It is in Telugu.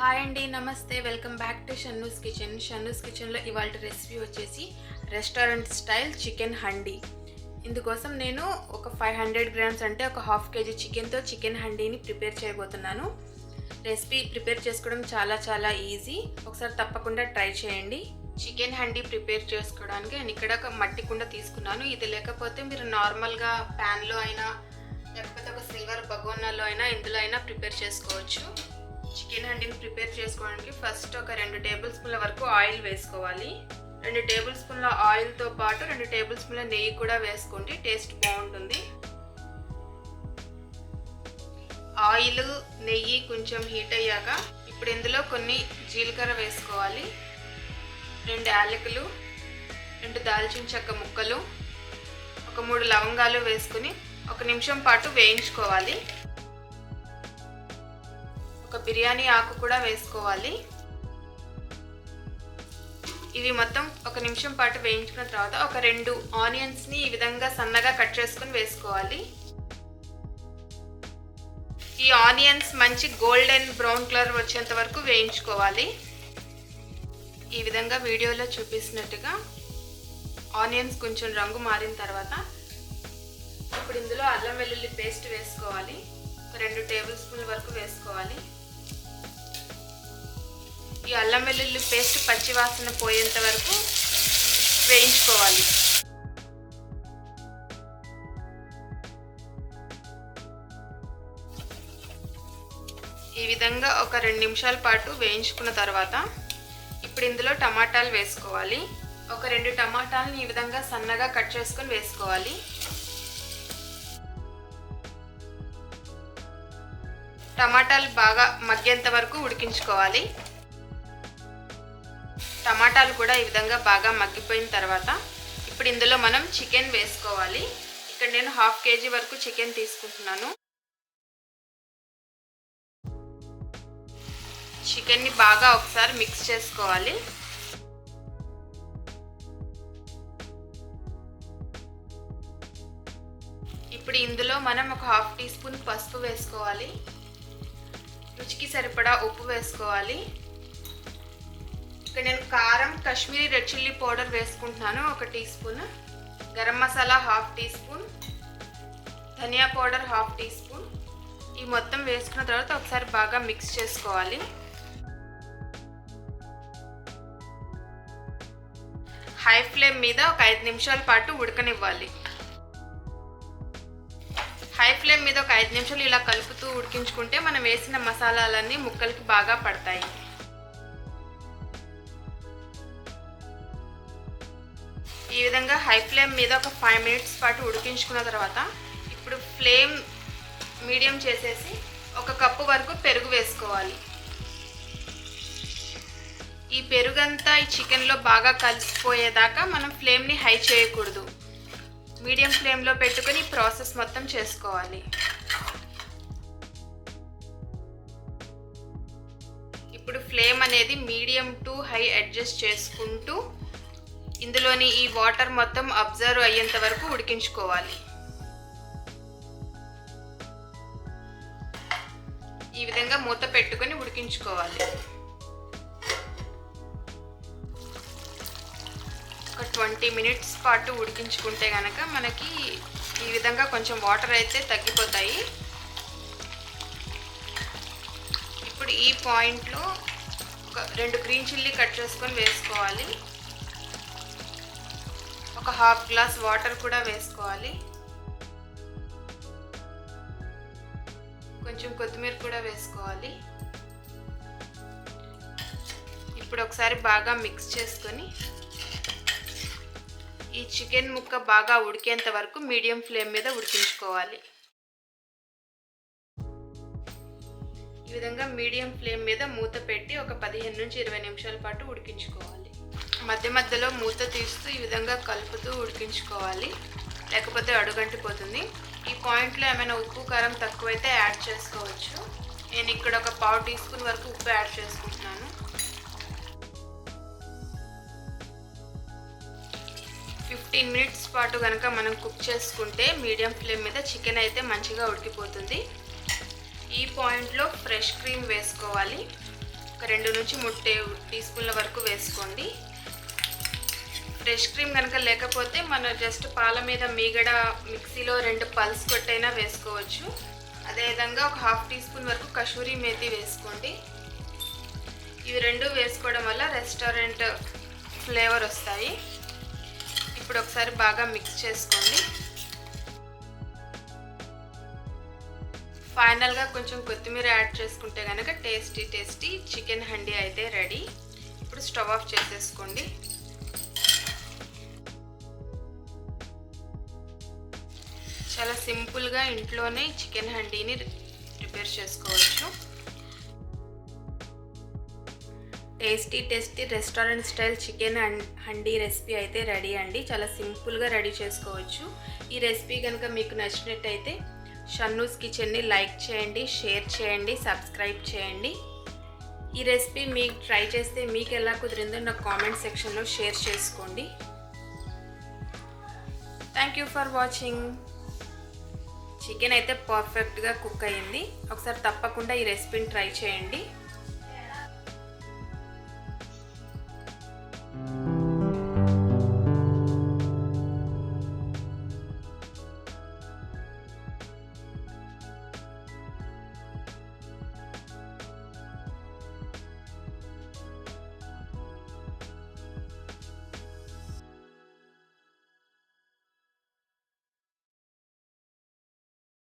హాయ్ అండి, నమస్తే. Welcome back to Shannu's kitchen. Shannu's కిచెన్లో ఇవాళ రెసిపీ వచ్చేసి రెస్టారెంట్ స్టైల్ చికెన్ హండీ. ఇందుకోసం నేను ఒక 500 గ్రామ్స్ అంటే ఒక హాఫ్ కేజీ చికెన్తో చికెన్ హండీని ప్రిపేర్ చేయబోతున్నాను. రెసిపీ ప్రిపేర్ చేసుకోవడం చాలా ఈజీ. ఒకసారి తప్పకుండా ట్రై చేయండి. చికెన్ హండీ ప్రిపేర్ చేసుకోవడానికి నేను ఇక్కడ ఒక మట్టి కుండ తీసుకున్నాను. ఇది లేకపోతే మీరు నార్మల్గా ప్యాన్లో అయినా లేకపోతే ఒక సిల్వర్ బగోనాలో అయినా ఇందులో అయినా ప్రిపేర్ చేసుకోవచ్చు. చికెన్ హండీని ప్రిపేర్ చేసుకోవడానికి ఫస్ట్ ఒక 2 టేబుల్ స్పూన్ల వరకు ఆయిల్ వేసుకోవాలి. 2 టేబుల్ స్పూన్ల ఆయిల్తో పాటు 2 టేబుల్ స్పూన్ల నెయ్యి కూడా వేసుకోండి, టేస్ట్ బాగుంటుంది. ఆయిల్ నెయ్యి కొంచెం హీట్ అయ్యాక ఇప్పుడు ఇందులో కొన్ని జీలకర్ర వేసుకోవాలి, 2 యాలకులు, 2 దాల్చిన చెక్క ముక్కలు, ఒక 3 లవంగాలు వేసుకుని 1 నిమిషం పాటు వేయించుకోవాలి. ఒక బిర్యానీ ఆకు కూడా వేసుకోవాలి. ఇవి మొత్తం 1 నిమిషం పాటు వేయించుకున్న తర్వాత ఒక 2 ఆనియన్స్ని ఈ విధంగా సన్నగా కట్ చేసుకుని వేసుకోవాలి. ఈ ఆనియన్స్ మంచి గోల్డెన్ బ్రౌన్ కలర్ వచ్చేంత వరకు వేయించుకోవాలి. ఈ విధంగా వీడియోలో చూపిస్తున్నట్టుగా ఆనియన్స్ కొంచెం రంగు మారిన తర్వాత ఇప్పుడు ఇందులో అల్లం వెల్లుల్లి పేస్ట్ వేసుకోవాలి. ఒక 2 టేబుల్ స్పూన్ల వరకు వేసుకోవాలి. ఈ అల్లం వెల్లుల్లి పేస్ట్ పచ్చి వాసన పోయేంత వరకు వేయించుకోవాలి. ఈ విధంగా ఒక 2 నిమిషాల పాటు వేయించుకున్న తర్వాత ఇప్పుడు ఇందులో టమాటాలు వేసుకోవాలి. ఒక 2 టమాటాలను ఈ విధంగా సన్నగా కట్ చేసుకొని వేసుకోవాలి. టమాటాలు బాగా మగ్గేంత వరకు ఉడికించుకోవాలి. టమాటాలు కూడా ఈ విధంగా బాగా మగ్గిపోయిన తర్వాత ఇప్పుడు ఇందులో మనం చికెన్ వేసుకోవాలి. ఇక్కడ నేను హాఫ్ కేజీ వరకు చికెన్ తీసుకుంటున్నాను. చికెన్ని బాగా ఒకసారి మిక్స్ చేసుకోవాలి. ఇప్పుడు ఇందులో మనం ఒక హాఫ్ టీ స్పూన్ పసుపు వేసుకోవాలి. రుచికి సరిపడా ఉప్పు వేసుకోవాలి. ఇక్కడ నేను కారం కాశ్మీరీ రెడ్ చిల్లీ పౌడర్ వేసుకుంటున్నాను 1 teaspoon, garam masala half teaspoon, ధనియా పౌడర్ హాఫ్ టీ స్పూన్. ఈ మొత్తం వేసుకున్న తర్వాత ఒకసారి బాగా మిక్స్ చేసుకోవాలి. హై ఫ్లేమ్ మీద ఒక 5 నిమిషాల పాటు ఉడకనివ్వాలి. హై ఫ్లేమ్ మీద ఒక 5 నిమిషాలు ఇలా కలుపుతూ ఉడికించుకుంటే మనం వేసిన మసాలాలన్నీ ముక్కలకి బాగా పడతాయి. ఈ విధంగా హై ఫ్లేమ్ మీద ఒక 5 మినిట్స్ పాటు ఉడికించుకున్న తర్వాత ఇప్పుడు ఫ్లేమ్ మీడియం చేసేసి 1 కప్పు వరకు పెరుగు వేసుకోవాలి. ఈ పెరుగంతా ఈ చికెన్లో బాగా కలిసిపోయేదాకా మనం ఫ్లేమ్ని హై చేయకూడదు, మీడియం ఫ్లేమ్లో పెట్టుకొని ప్రాసెస్ మొత్తం చేసుకోవాలి. ఇప్పుడు ఫ్లేమ్ అనేది మీడియం టు హై అడ్జస్ట్ చేసుకుంటూ ఇందులోని ఈ వాటర్ మొత్తం అబ్జర్వ్ అయ్యేంత వరకు ఉడికించుకోవాలి. ఈ విధంగా మూత పెట్టుకొని ఉడికించుకోవాలి. ఒక 20 మినిట్స్ పాటు ఉడికించుకుంటే కనుక మనకి ఈ విధంగా కొంచెం వాటర్ అయితే తగ్గిపోతాయి. ఇప్పుడు ఈ పాయింట్లో ఒక 2 గ్రీన్ చిల్లీ కట్ చేసుకొని వేసుకోవాలి. ఒక హాఫ్ గ్లాస్ వాటర్ కూడా వేసుకోవాలి. కొంచెం కొత్తిమీర కూడా వేసుకోవాలి. ఇప్పుడు ఒకసారి బాగా మిక్స్ చేసుకొని ఈ చికెన్ ముక్క బాగా ఉడికేంత వరకు మీడియం ఫ్లేమ్ మీద ఉడికించుకోవాలి. ఈ విధంగా మీడియం ఫ్లేమ్ మీద మూత పెట్టి ఒక 15 నుంచి 20 నిమిషాల పాటు ఉడికించుకోవాలి. మధ్య మధ్యలో మూత తీస్తూ ఈ విధంగా కలుపుతూ ఉడికించుకోవాలి, లేకపోతే అడుగంటిపోతుంది. ఈ పాయింట్లో ఏమైనా ఉప్పు కారం తక్కువైతే యాడ్ చేసుకోవచ్చు. నేను ఇక్కడ ఒక 1/2 టీ స్పూన్ వరకు ఉప్పు యాడ్ చేసుకుంటున్నాను. 15 మినిట్స్ పాటు కనుక మనం కుక్ చేసుకుంటే మీడియం ఫ్లేమ్ మీద చికెన్ అయితే మంచిగా ఉడికిపోతుంది. ఈ పాయింట్లో ఫ్రెష్ క్రీమ్ వేసుకోవాలి. ఒక 2 నుంచి 3 టీ స్పూన్ల వరకు వేసుకోండి. ఫ్రెష్ క్రీమ్ కనుక లేకపోతే మనం జస్ట్ పాల మీద మీగడ మిక్సీలో 2 పల్స్ కొట్టైనా వేసుకోవచ్చు. అదేవిధంగా ఒక 1/2 టీ స్పూన్ వరకు కసూరి మేతి వేసుకోండి. ఇవి 2 వేసుకోవడం వల్ల రెస్టారెంట్ ఫ్లేవర్ వస్తాయి. ఇప్పుడు ఒకసారి బాగా మిక్స్ చేసుకోండి. ఫైనల్గా కొంచెం కొత్తిమీర యాడ్ చేసుకుంటే కనుక టేస్టీ చికెన్ హండీ అయితే రెడీ. ఇప్పుడు స్టవ్ ఆఫ్ చేసేసుకోండి. చాలా సింపుల్గా ఇంట్లోనే చికెన్ హండీని ప్రిపేర్ చేసుకోవచ్చు. Tasty restaurant style chicken handi recipe అయితే రెడీ అండి. చాలా సింపుల్గా రెడీ చేసుకోవచ్చు. ఈ రెసిపీ కనుక మీకు నచ్చినట్టయితే షన్నూస్ కిచెన్ని లైక్ చేయండి, షేర్ చేయండి, సబ్స్క్రైబ్ చేయండి. ఈ రెసిపీ మీకు ట్రై చేస్తే మీకు ఎలా కుదిరిందో నాకు కామెంట్ సెక్షన్లో షేర్ చేసుకోండి. Thank you for watching. Chicken అయితే పర్ఫెక్ట్గా కుక్ అయ్యింది. ఒకసారి తప్పకుండా ఈ రెసిపీని ట్రై చేయండి.